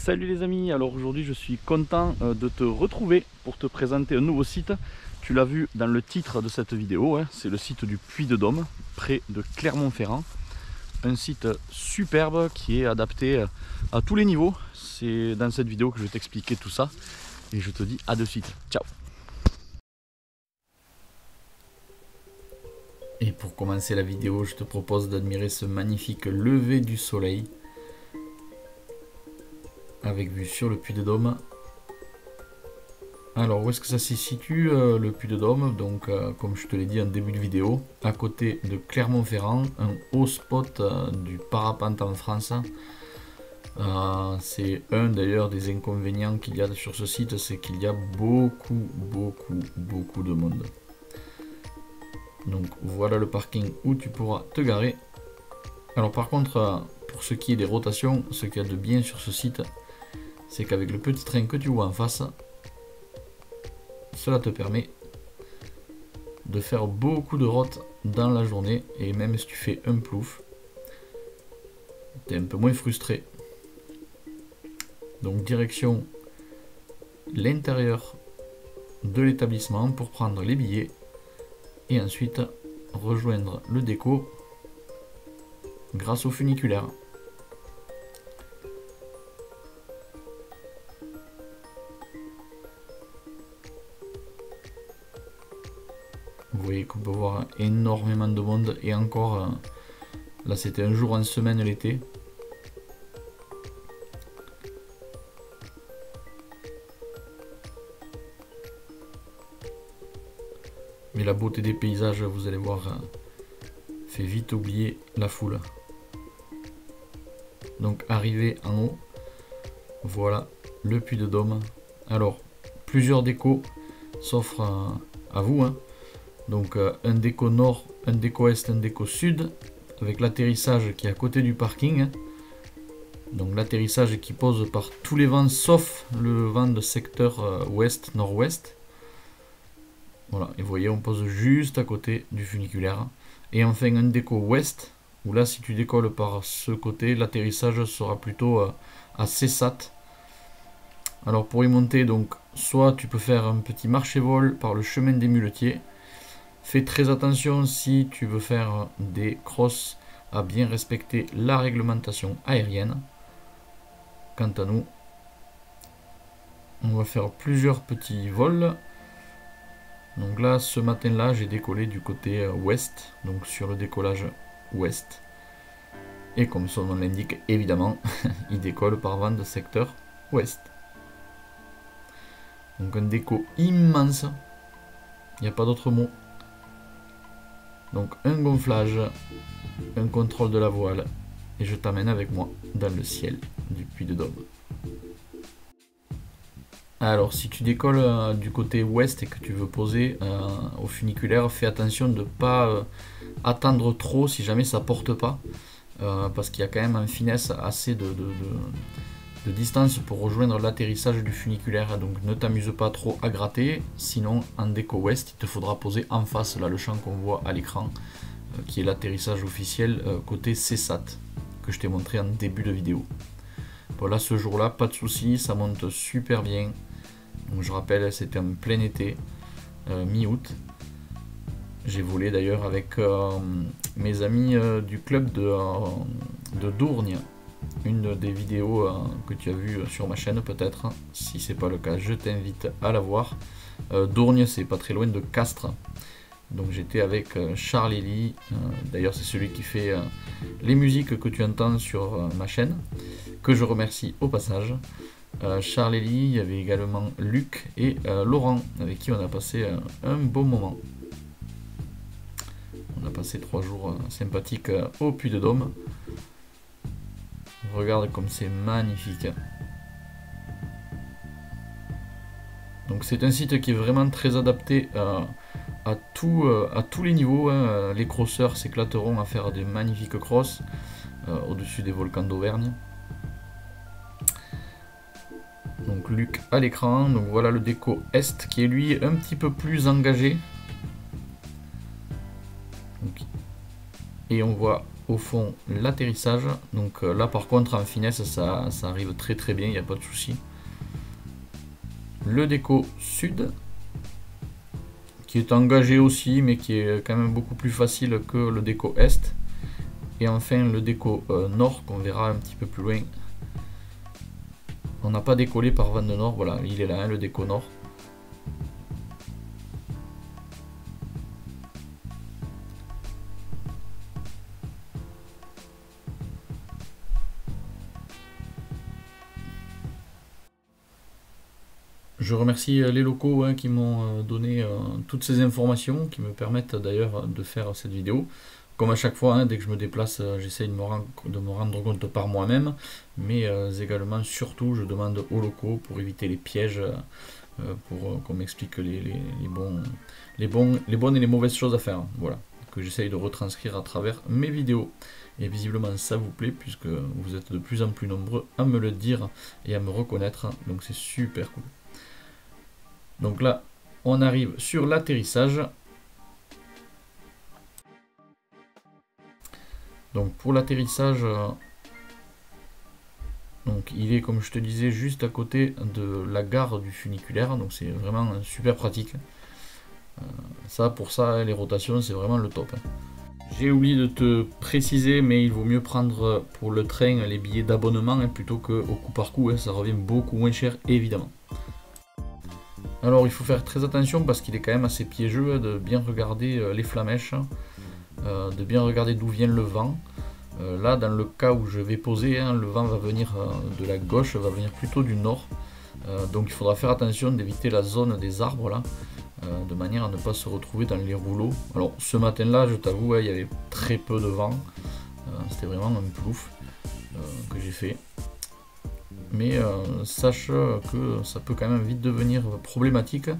Salut les amis, alors aujourd'hui je suis content de te retrouver pour te présenter un nouveau site. Tu l'as vu dans le titre de cette vidéo, hein, c'est le site du Puy-de-Dôme, près de Clermont-Ferrand. Un site superbe qui est adapté à tous les niveaux. C'est dans cette vidéo que je vais t'expliquer tout ça. Et je te dis à de suite, ciao. Et pour commencer la vidéo, je te propose d'admirer ce magnifique lever du soleil avec vue sur le Puy-de-Dôme. Alors où est-ce que ça se situe le Puy-de-Dôme? Donc comme je te l'ai dit en début de vidéo, à côté de Clermont-Ferrand, un haut spot du parapente en France. C'est un d'ailleurs des inconvénients qu'il y a sur ce site, c'est qu'il y a beaucoup de monde. Donc voilà le parking où tu pourras te garer. Alors par contre, pour ce qui est des rotations, ce qu'il y a de bien sur ce site, c'est qu'avec le petit train que tu vois en face, cela te permet de faire beaucoup de routes dans la journée, et même si tu fais un plouf, tu es un peu moins frustré. Donc direction l'intérieur de l'établissement pour prendre les billets et ensuite rejoindre le déco grâce au funiculaire. Vous voyez qu'on peut voir énormément de monde, et encore là c'était un jour en semaine l'été. Mais la beauté des paysages, vous allez voir, fait vite oublier la foule. Donc arrivé en haut, voilà le Puy-de-Dôme. Alors plusieurs décos s'offrent à vous, hein. Donc un déco nord, un déco est, un déco sud, avec l'atterrissage qui est à côté du parking. Donc l'atterrissage qui pose par tous les vents sauf le vent de secteur ouest, nord-ouest. Voilà, et vous voyez, on pose juste à côté du funiculaire. Et enfin un déco ouest, où là si tu décolles par ce côté, l'atterrissage sera plutôt à Cessat. Alors pour y monter, donc soit tu peux faire un petit marché-vol par le chemin des muletiers. Fais très attention si tu veux faire des crosses à bien respecter la réglementation aérienne. Quant à nous, on va faire plusieurs petits vols. Donc là, ce matin-là, j'ai décollé du côté ouest, donc sur le décollage ouest. Et comme son nom l'indique, évidemment, il décolle par vent de secteur ouest. Donc un déco immense, il n'y a pas d'autre mot. Donc un gonflage, un contrôle de la voile, et je t'amène avec moi dans le ciel du Puy-de-Dôme. Alors si tu décolles du côté ouest et que tu veux poser au funiculaire, fais attention de ne pas attendre trop si jamais ça porte pas, parce qu'il y a quand même en finesse assez de distance pour rejoindre l'atterrissage du funiculaire. Donc ne t'amuse pas trop à gratter, sinon en déco ouest il te faudra poser en face, là le champ qu'on voit à l'écran, qui est l'atterrissage officiel côté Cessat, que je t'ai montré en début de vidéo. Voilà, ce jour là pas de soucis, ça monte super bien. Donc je rappelle, c'était en plein été, mi-août. J'ai volé d'ailleurs avec mes amis du club de Dourgne. Une des vidéos que tu as vues sur ma chaîne peut-être. Si c'est pas le cas, je t'invite à la voir. Dourgne, c'est pas très loin de Castres. Donc j'étais avec Charles Elie. D'ailleurs c'est celui qui fait les musiques que tu entends sur ma chaîne, que je remercie au passage. Charles Elie, il y avait également Luc et Laurent, avec qui on a passé un bon moment. On a passé 3 jours sympathiques au Puy-de-Dôme. Regarde comme c'est magnifique. Donc c'est un site qui est vraiment très adapté à tous les niveaux, hein. Les crosseurs s'éclateront à faire des magnifiques crosses au-dessus des volcans d'Auvergne. Donc Luc à l'écran. Donc voilà le déco Est qui est lui un petit peu plus engagé. Donc, et on voit au fond l'atterrissage. Donc là par contre en finesse ça arrive très très bien, il n'y a pas de souci. Le déco sud qui est engagé aussi mais qui est quand même beaucoup plus facile que le déco est. Et enfin le déco nord qu'on verra un petit peu plus loin. On n'a pas décollé par vent de nord, voilà il est là hein, le déco nord. Je remercie les locaux hein, qui m'ont donné toutes ces informations, qui me permettent d'ailleurs de faire cette vidéo. Comme à chaque fois, hein, dès que je me déplace, j'essaye de me rendre compte par moi-même, mais également, surtout, je demande aux locaux pour éviter les pièges, pour qu'on m'explique les bonnes et les mauvaises choses à faire. Voilà, que j'essaye de retranscrire à travers mes vidéos. Et visiblement, ça vous plaît, puisque vous êtes de plus en plus nombreux à me le dire et à me reconnaître, donc c'est super cool. Donc là, on arrive sur l'atterrissage. Donc pour l'atterrissage, donc il est comme je te disais juste à côté de la gare du funiculaire, donc c'est vraiment super pratique. Ça pour ça, les rotations c'est vraiment le top. J'ai oublié de te préciser, mais il vaut mieux prendre pour le train les billets d'abonnement hein, plutôt qu'au coup par coup, hein, ça revient beaucoup moins cher évidemment. Alors il faut faire très attention parce qu'il est quand même assez piégeux de bien regarder les flamèches, de bien regarder d'où vient le vent. Là dans le cas où je vais poser, hein, le vent va venir de la gauche, va venir plutôt du nord. Donc il faudra faire attention d'éviter la zone des arbres là, de manière à ne pas se retrouver dans les rouleaux. Alors ce matin là je t'avoue, il y avait très peu de vent, c'était vraiment un plouf que j'ai fait. Mais sache que ça peut quand même vite devenir problématique.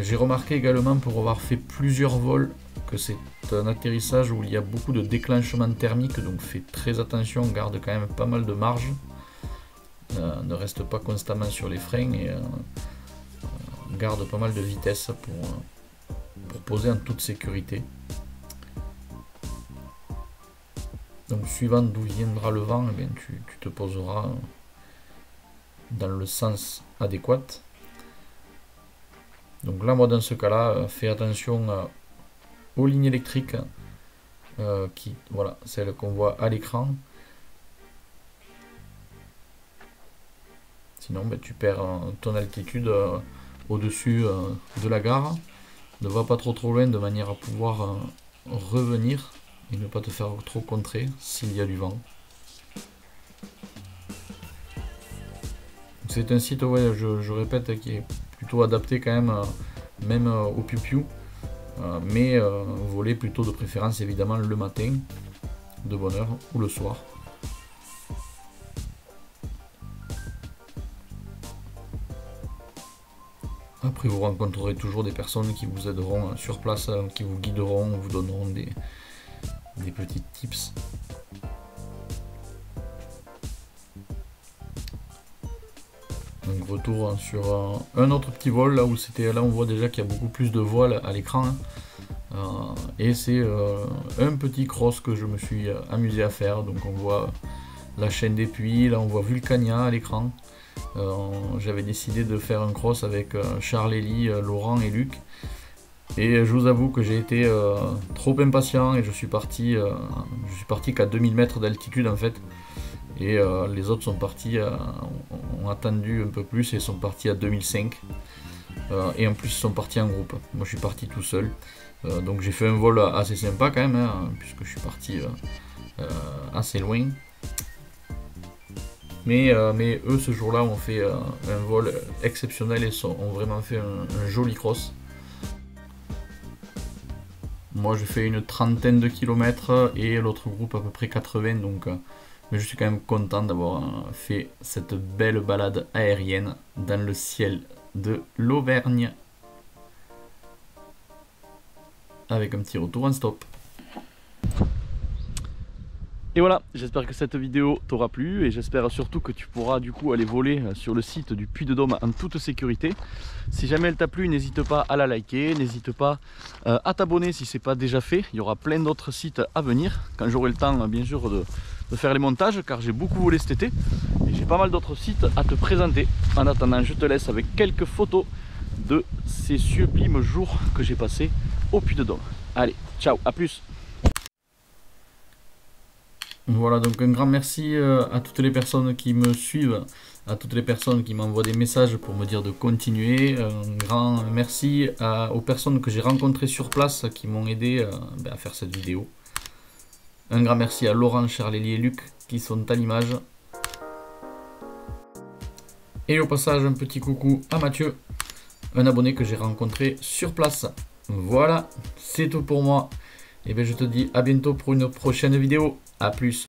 J'ai remarqué également pour avoir fait plusieurs vols que c'est un atterrissage où il y a beaucoup de déclenchement thermique, donc fais très attention, garde quand même pas mal de marge. Ne reste pas constamment sur les freins et garde pas mal de vitesse pour poser en toute sécurité. Donc suivant d'où viendra le vent, eh bien, tu te poseras dans le sens adéquat. Donc là moi dans ce cas là fais attention aux lignes électriques voilà, celles qu'on voit à l'écran, sinon tu perds ton altitude au dessus de la gare. Ne va pas trop loin de manière à pouvoir revenir et ne pas te faire trop contrer s'il y a du vent. C'est un site, ouais, je répète, qui est plutôt adapté quand même, même au piou-piou, mais voler plutôt de préférence évidemment le matin, de bonne heure, ou le soir. Après vous rencontrerez toujours des personnes qui vous aideront sur place, qui vous guideront, vous donneront des petits tips. Donc retour sur un autre petit vol, là où c'était, là on voit déjà qu'il y a beaucoup plus de voiles à l'écran. Et c'est un petit cross que je me suis amusé à faire. Donc on voit la chaîne des puits, là on voit Vulcania à l'écran. J'avais décidé de faire un cross avec Charles, Elie, Laurent et Luc. Et je vous avoue que j'ai été trop impatient et je suis parti qu'à 2000 mètres d'altitude en fait. Et les autres sont partis, ont attendu un peu plus et sont partis à 2005. Et en plus ils sont partis en groupe. Moi je suis parti tout seul. Donc j'ai fait un vol assez sympa quand même, hein, puisque je suis parti assez loin. Mais eux ce jour-là ont fait un vol exceptionnel et ont vraiment fait un joli cross. Moi j'ai fait une trentaine de kilomètres et l'autre groupe à peu près 80, donc mais je suis quand même content d'avoir fait cette belle balade aérienne dans le ciel de l'Auvergne avec un petit retour en stop. Et voilà, j'espère que cette vidéo t'aura plu et j'espère surtout que tu pourras du coup aller voler sur le site du Puy-de-Dôme en toute sécurité. Si jamais elle t'a plu, n'hésite pas à la liker, n'hésite pas à t'abonner si ce n'est pas déjà fait. Il y aura plein d'autres sites à venir quand j'aurai le temps bien sûr de faire les montages, car j'ai beaucoup volé cet été et j'ai pas mal d'autres sites à te présenter. En attendant, je te laisse avec quelques photos de ces sublimes jours que j'ai passés au Puy-de-Dôme. Allez, ciao, à plus. Voilà, donc un grand merci à toutes les personnes qui me suivent, à toutes les personnes qui m'envoient des messages pour me dire de continuer. Un grand merci aux personnes que j'ai rencontrées sur place qui m'ont aidé à faire cette vidéo. Un grand merci à Laurent, Charlélie et Luc qui sont à l'image. Et au passage, un petit coucou à Mathieu, un abonné que j'ai rencontré sur place. Voilà, c'est tout pour moi. Et bien je te dis à bientôt pour une prochaine vidéo. A plus.